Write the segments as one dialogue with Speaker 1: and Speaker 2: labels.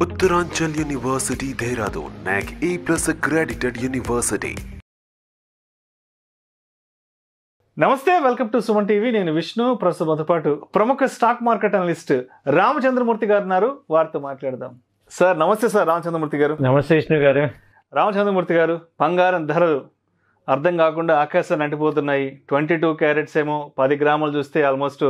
Speaker 1: Uttaranchal University, Dehradun, NAC A+ accredited university.
Speaker 2: నమస్తే, welcome to Suman TV. నేను విష్ణు. ప్రస్తుతంతో పాటు ప్రముఖ స్టాక్ మార్కెట్ అనలిస్ట్ రామచంద్రమూర్తి గారు ఉన్నారు. వారితో మాట్లాడదాం. సార్ నమస్తే. సార్ రామచంద్రమూర్తి గారు.
Speaker 3: నమస్తే విష్ణు గారు.
Speaker 2: రామచంద్రమూర్తి గారు, బంగారం ధరలు అర్థం కాకుండా ఆకాశాన్ని అంటిపోతున్నాయి. 22 క్యారెట్స్ ఏమో 10 గ్రాములు చూస్తే ఆల్మోస్ట్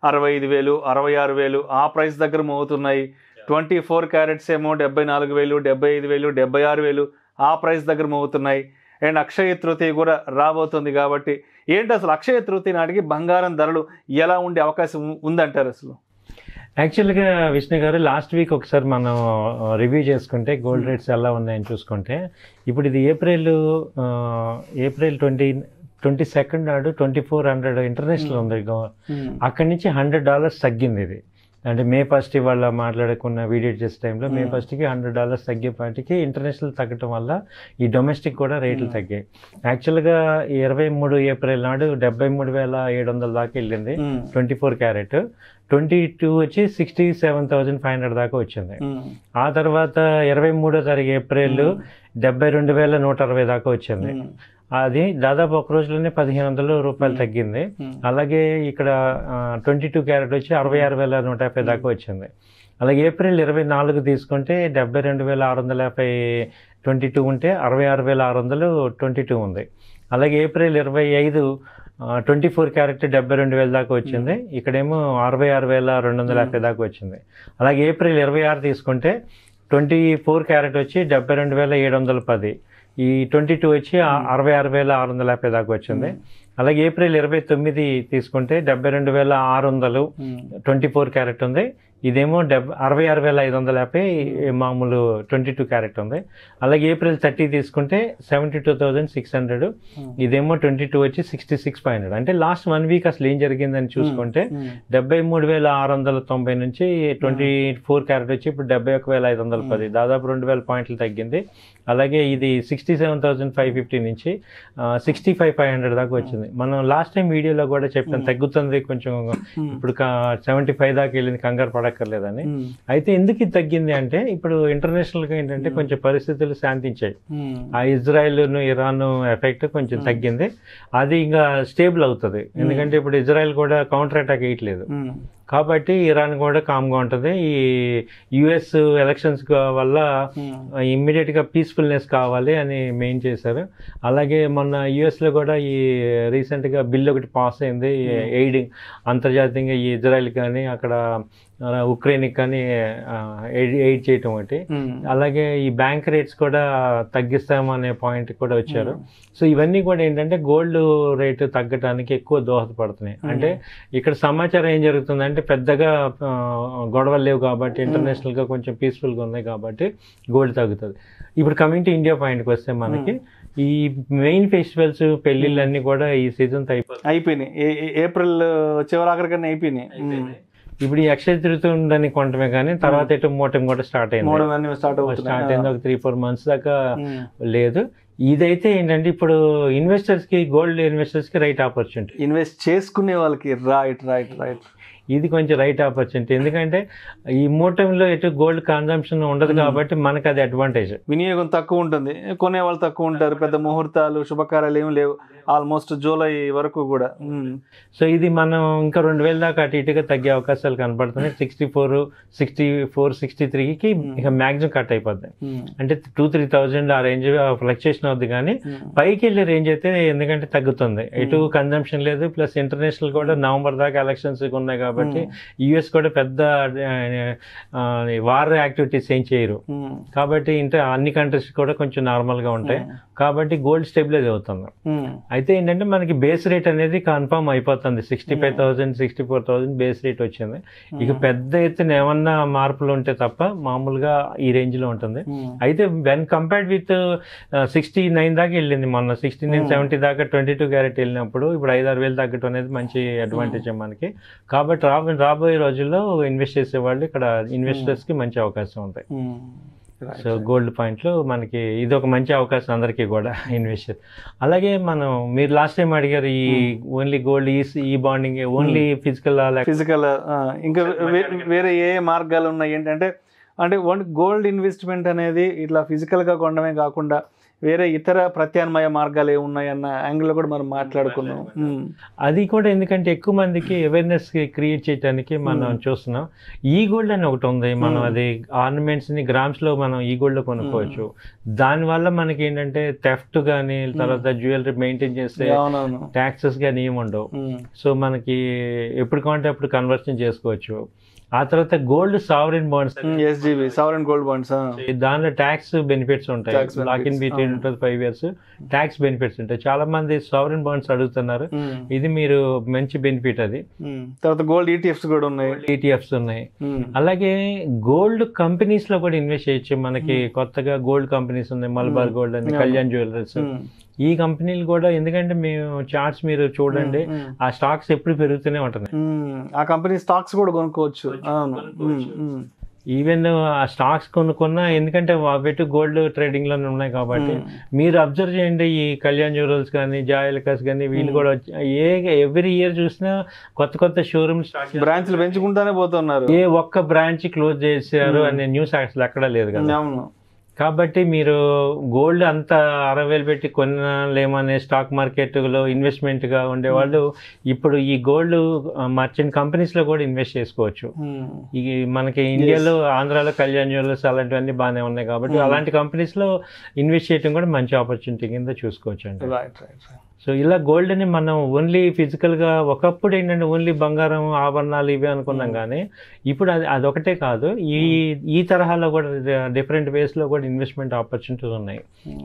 Speaker 2: 65,000, 66,000 ఆ ప్రైస్ దగ్గర మోగుతున్నాయి. 24 క్యారెట్స్ ఏమో 74,000, 75,000, 76,000 ఆ ప్రైస్ దగ్గర మోగుతున్నాయి. అండ్ అక్షయ తృతీయ కూడా రాబోతుంది కాబట్టి ఏంటి అసలు అక్షయ తృతీయ నాటికి బంగారం ధరలు ఎలా ఉండే అవకాశం ఉందంటారు? అసలు
Speaker 3: యాక్చువల్గా విష్ణు గారు, లాస్ట్ వీక్ ఒకసారి మనం రివ్యూ చేసుకుంటే గోల్డ్ రేట్స్ ఎలా ఉన్నాయని చూసుకుంటే, ఇప్పుడు ఇది ఏప్రిల్ 22 నాడు 2400 ఇంటర్నేషనల్ ఉంది. అక్కడి నుంచి $100 తగ్గింది ఇది. అంటే మే 1 ఇవాళ మాట్లాడుకున్న వీడియో చేసే టైంలో మే 1కి $100 తగ్గేపాటికి ఇంటర్నేషనల్ తగ్గటం వల్ల ఈ డొమెస్టిక్ కూడా రేట్లు తగ్గాయి. యాక్చువల్గా 23 ఏప్రిల్ నాడు 73,700 దాకా వెళ్ళింది 24 క్యారెట్. 22 వచ్చి 67,500 దాకా వచ్చింది. ఆ తర్వాత 23వ తారీఖు ఏప్రిల్ 72,160 దాకా వచ్చింది. అది దాదాపు ఒక రోజులోనే $1,500 తగ్గింది. అలాగే ఇక్కడ 22 క్యారెట్ వచ్చి 66,150 దాకా వచ్చింది. అలాగే ఏప్రిల్ 24 తీసుకుంటే 72,650 22 ఉంటే 66,622 ఉంది. అలాగే ఏప్రిల్ 25 24 క్యారెట్ 72,000 దాకా వచ్చింది. ఇక్కడేమో 66,250 దాకా వచ్చింది. అలాగే ఏప్రిల్ 26 తీసుకుంటే 24 క్యారెట్ వచ్చి 72,710, ఈ 22 వచ్చి 66,650 దాకా వచ్చింది. అలాగే ఏప్రిల్ 29 తీసుకుంటే 72,600 24 క్యారెట్ ఉంది. ఇదేమో 66,550 మామూలు 22 క్యారెట్ ఉంది. అలాగే ఏప్రిల్ 30 తీసుకుంటే 72,600, ఇదేమో 22 వచ్చి 66,500. అంటే లాస్ట్ 1 వీక్ అసలు ఏం జరిగిందని చూసుకుంటే 73,690 నుంచి 24 క్యారెట్ వచ్చి ఇప్పుడు 71,510, దాదాపు 2,000 పాయింట్లు తగ్గింది. అలాగే ఇది 67,550 నుంచి 65,500 దాకా వచ్చింది. మనం లాస్ట్ టైం వీడియోలో కూడా చెప్పాం తగ్గుతుంది కొంచెం, ఇప్పుడు 75 దాకా వెళ్ళింది, కంగారు పడక్కర్లేదని. అయితే ఎందుకు ఇది తగ్గింది అంటే, ఇప్పుడు ఇంటర్నేషనల్ గా ఏంటంటే కొంచెం పరిస్థితులు శాంతించాయి. ఆ ఇజ్రాయెల్ ఇరాన్ ఎఫెక్ట్ కొంచెం తగ్గింది. అది ఇంకా స్టేబుల్ అవుతుంది. ఎందుకంటే ఇప్పుడు ఇజ్రాయెల్ కూడా కౌంటర్ అటాక్ వేయట్లేదు కాబట్టి ఇరాన్ కూడా కామ్గా ఉంటుంది. ఈ యుఎస్ ఎలక్షన్స్ వల్ల ఇమ్మీడియట్గా పీస్ఫుల్నెస్ కావాలి అని మెయిన్ చేశారు. అలాగే మొన్న యుఎస్లో కూడా ఈ రీసెంట్గా బిల్ ఒకటి పాస్ అయింది, ఎయిడింగ్ అంతర్జాతీయంగా ఈ ఇజ్రాయెల్ కానీ అక్కడ ఉక్రెయిన్కి కానీ ఎయిడ్ చేయటం ఒకటి. అలాగే ఈ బ్యాంక్ రేట్స్ కూడా తగ్గిస్తామనే పాయింట్ కూడా వచ్చారు. సో ఇవన్నీ కూడా ఏంటంటే గోల్డ్ రేటు తగ్గడానికి ఎక్కువ దోహదపడుతున్నాయి. అంటే ఇక్కడ సమాచారం ఏం జరుగుతుందంటే, పెద్దగా గొడవలు లేవు కాబట్టి ఇంటర్నేషనల్గా కొంచెం పీస్ఫుల్గా ఉన్నాయి కాబట్టి గోల్డ్ తగ్గుతుంది. ఇప్పుడు కమింగ్ టు ఇండియా పాయింట్కి వస్తే మనకి ఈ మెయిన్ ఫెస్టివల్స్ పెళ్లిళ్ళన్నీ కూడా ఈ సీజన్తో
Speaker 2: అయిపోయినాయి. ఏప్రిల్ చివరాఖరికన్నా అయిపోయినాయి.
Speaker 3: ఇప్పుడు ఈ అక్షయ తృతీయ ఉందని కొంటమే కానీ తర్వాత ఎటు మూటం కూడా స్టార్ట్ అయింది. స్టార్ట్ అయింది ఒక 3-4 months దాకా లేదు. ఇదైతే ఏంటంటే ఇప్పుడు ఇన్వెస్టర్స్ కి, గోల్డ్ ఇన్వెస్టర్స్ కి రైట్ ఆపర్చునిటీ,
Speaker 2: ఇన్వెస్ట్ చేసుకునే వాళ్ళకి రైట్
Speaker 3: ఇది కొంచెం రైట్ ఆపర్చునిటీ. ఎందుకంటే ఈ మూటంలో ఎటు గోల్డ్ కన్జంప్షన్ ఉండదు కాబట్టి మనకు అది అడ్వాంటేజ్.
Speaker 2: వినియోగం తక్కువ ఉంటుంది, కొనే వాళ్ళు తక్కువ ఉంటారు, పెద్ద ముహూర్తాలు శుభకార్యాలు ఏమి లేవు ఆల్మోస్ట్ జూలై వరకు కూడా.
Speaker 3: సో ఇది మనం ఇంకా 2,000 దాకా అటు ఇటుగా తగ్గే అవకాశాలు కనపడుతున్నాయి. 64, 63కి ఇక మ్యాక్సిమం కట్ అయిపోద్ది. అంటే 2-3,000 ఆ రేంజ్ ఫ్లక్చుయేషన్ అవుద్ది కానీ పైకి వెళ్ళే రేంజ్ అయితే ఎందుకంటే తగ్గుతుంది. ఎటు కన్జంప్షన్ లేదు, ప్లస్ ఇంటర్నేషనల్ కూడా నవంబర్ దాకా ఎలక్షన్స్ ఉన్నాయి కాబట్టి యుఎస్ కూడా పెద్ద వార్ యాక్టివిటీస్ ఏం చేయరు కాబట్టి అన్ని కంట్రీస్ కూడా కొంచెం నార్మల్ గా ఉంటాయి కాబట్టి గోల్డ్ స్టెబిలైజ్ అవుతుంది. అయితే ఏంటంటే మనకి బేస్ రేట్ అనేది కన్ఫర్మ్ అయిపోతుంది. 65,000, 64,000 బేస్ రేట్ వచ్చింది. ఇక పెద్ద ఎత్తున ఏమన్నా మార్పులు ఉంటే తప్ప మామూలుగా ఈ రేంజ్ లో ఉంటుంది. అయితే వెన్ కంపేర్డ్ విత్ 69 దాకా వెళ్ళింది మొన్న, 69-70 దాకా 22 క్యారెట్ వెళ్ళినప్పుడు ఇప్పుడు 5-6 తగ్గటం అనేది మంచి అడ్వాంటేజ్ మనకి. కాబట్టి రాబోయే రోజుల్లో ఇన్వెస్ట్ చేసే వాళ్ళు ఇక్కడ ఇన్వెస్టర్స్ కి మంచి అవకాశం ఉంటాయి. సో గోల్డ్ పాయింట్లు మనకి ఇది ఒక మంచి అవకాశం అందరికీ కూడా ఇన్వెస్ట్. అలాగే మీరు లాస్ట్ టైం అడిగారు ఈ ఓన్లీ గోల్డ్ ఈ బాండింగ్ ఓన్లీ ఫిజికల్ ఇంకా
Speaker 2: వేరే ఏ మార్గాలు ఉన్నాయి ఏంటంటే అంటే గోల్డ్ ఇన్వెస్ట్మెంట్ అనేది ఇట్లా ఫిజికల్గా కొనడమే కాకుండా వేరే ఇతర ప్రత్యామ్నాయ మార్గాలు ఏమున్నాయన్న యాంగిల్లో కూడా మనం మాట్లాడుకున్నాం.
Speaker 3: అది కూడా ఎందుకంటే ఎక్కువ మందికి అవేర్నెస్ క్రియేట్ చేయడానికి మనం చూస్తున్నాం. ఈ గోల్డ్ అని ఒకటి ఉంది, మనం అది ఆర్నమెంట్స్ ని గ్రామ్స్ లో మనం ఈ గోల్డ్ లో కొనుక్కోవచ్చు. దానివల్ల మనకి ఏంటంటే థెఫ్ట్ కానీ తర్వాత జ్యువెలరీ మెయింటైన్ చేస్తే ట్యాక్సెస్ కానీ ఏమి ఉండవు. సో మనకి ఎప్పుడు కావాలంటే అప్పుడు కన్వర్షన్ చేసుకోవచ్చు. ఆ తర్వాత gold sovereign bonds,
Speaker 2: SGB sovereign gold bonds,
Speaker 3: దానిలో ట్యాక్స్ బెనిఫిట్స్ ఉంటాయి. లాక్ ఇన్ పీరియడ్ ఉంటుంది 5 years, ట్యాక్స్ బెనిఫిట్స్ ఉంటాయి. చాలా మంది సావరెన్ బాండ్స్ అడుగుతున్నారు, ఇది మీరు మంచి బెనిఫిట్. అది
Speaker 2: తర్వాత గోల్డ్ ఈటీఎఫ్స్ కూడా ఉన్నాయి,
Speaker 3: ఈటీఎఫ్స్ ఉన్నాయి. అలాగే గోల్డ్ కంపెనీస్ లో కూడా ఇన్వెస్ట్ చేయొచ్చు. మనకి కొత్తగా గోల్డ్ కంపెనీస్ ఉన్నాయి, మలబార్ గోల్డ్ అని, కళ్యాణ్ జ్యువెలర్స్. ఈ కంపెనీలు కూడా ఎందుకంటే మేము చార్ట్స్ మీరు చూడండి, ఆ స్టాక్స్ ఎప్పుడు పెరుగుతూనే ఉంటున్నాయి.
Speaker 2: ఆ కంపెనీ స్టాక్స్ కూడా కొనుక్కోవచ్చు.
Speaker 3: ఈవెన్ ఆ స్టాక్స్ కొనుక్కున్నా, ఎందుకంటే అవి గోల్డ్ ట్రేడింగ్ లోనే ఉన్నాయి కాబట్టి మీరు అబ్జర్వ్ చేయండి. ఈ కళ్యాణ్ జ్యువెలర్స్ కానీ జాయలకాస్ కానీ వీళ్ళు కూడా ఎవ్రీ ఇయర్ చూసినా కొత్త కొత్త షోరూమ్స్
Speaker 2: బ్రాంచ్లు పెంచుకుంటానే పోతున్నారు.
Speaker 3: ఏ ఒక్క బ్రాంచ్ క్లోజ్ చేశారు అనే న్యూస్ అసలు ఎక్కడా లేదు కదా. కాబట్టి మీరు గోల్డ్ అంతా 60,000 పెట్టి కొనలేమనే స్టాక్ మార్కెట్లో ఇన్వెస్ట్మెంట్గా ఉండేవాళ్ళు ఇప్పుడు ఈ గోల్డ్ మర్చెంట్ కంపెనీస్లో కూడా ఇన్వెస్ట్ చేసుకోవచ్చు. ఈ మనకి ఇండియాలో ఆంధ్రాలో కళ్యాణ్ జ్యువెలర్స్ అలాంటివన్నీ బాగానే ఉన్నాయి కాబట్టి అలాంటి కంపెనీస్లో ఇన్వెస్ట్ చేయడం కూడా మంచి ఆపర్చునిటీ కింద చూసుకోవచ్చు అండి. సో ఇలా గోల్డ్ని మనం ఓన్లీ ఫిజికల్గా ఒకప్పుడు ఏంటంటే ఓన్లీ బంగారం ఆభరణాలు ఇవే అనుకున్నాం, కానీ ఇప్పుడు అదొకటే కాదు, ఈ తరహాలో కూడా డిఫరెంట్ వేస్లో కూడా ఇన్వెస్ట్మెంట్ ఆపర్చునిటీస్ ఉన్నాయి.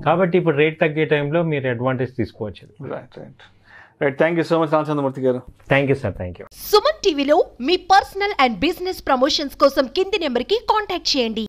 Speaker 3: కాబట్టి ఇప్పుడు రేట్ తగ్గే టైంలో మీరు అడ్వాంటేజ్ తీసుకోవచ్చు.
Speaker 2: Right, thank you so much Ramachandramurthy గారు.
Speaker 3: Thank you sir. Thank you.
Speaker 4: Suman టీవీలో మీ పర్సనల్ అండ్ బిజినెస్ ప్రమోషన్స్ కోసం కింది నెంబర్కి కాంటాక్ట్ చేయండి.